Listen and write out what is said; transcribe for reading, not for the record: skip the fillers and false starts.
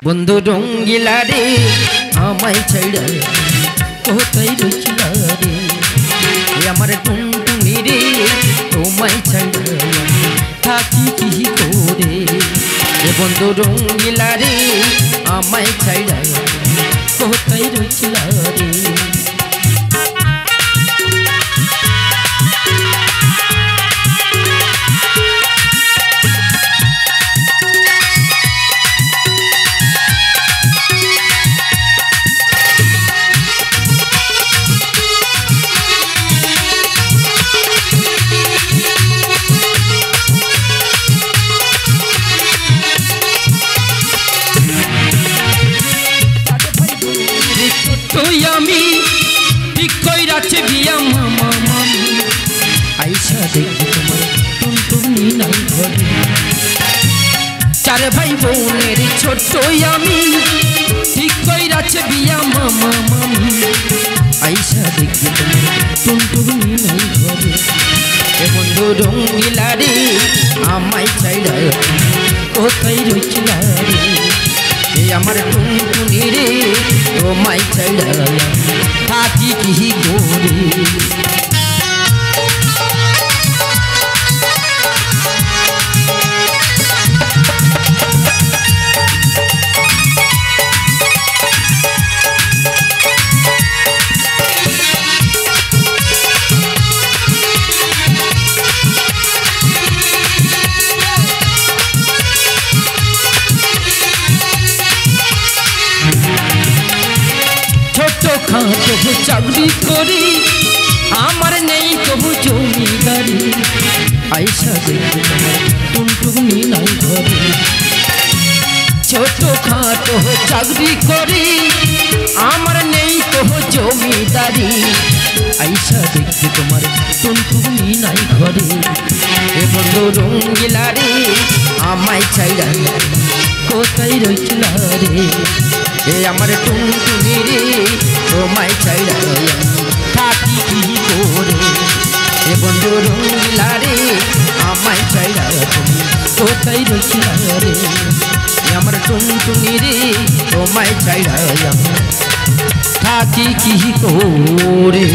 বন্ধু রঙ্গিলা রে আমায় ছাইড়া কোথায় রইছিলা রে আমার টুনটুনি রে তোমায় ছাইড়া থাকি কি করে বন্ধু রঙ্গিলা রে আমায় ছাইড়া কোথায় রইছিলা রে चार भाई बोनेर छोटो आमी ठीक कइराछे बिया मामा मामी आइसा देखि तुम्हार टुनटुनी नाई घरे ए बंधु रंगिला रे आमाय छाइड़ा कोथाय रइछिला रे ए आमार टुनटुनी रे तोमाय छाइड़ा थाकी कि करे कबू चाकरी करी आमार नहीं कबू जमीदारी आइसा देखते तुम्हार टुनटुनी नाई घरे छोटो खाटो चाकरी करी आमार नहीं कबू जमीदारी आइसा देखते तुम्हार टुनटुनी नाई घरे ए बंधु रंगिला रे आमाय छाइड़ा कोथाय रइछिला रे ए आमार टुनटुनी रे तोमाय छाइड़ा थाकी कि करे ए बंधु रंगिला रे आमाय छाइड़ा तुमी कोथाय रइछिला रे ए आमार टुनटुनी रे तोमाय छाइड़ा थाकी कि करे।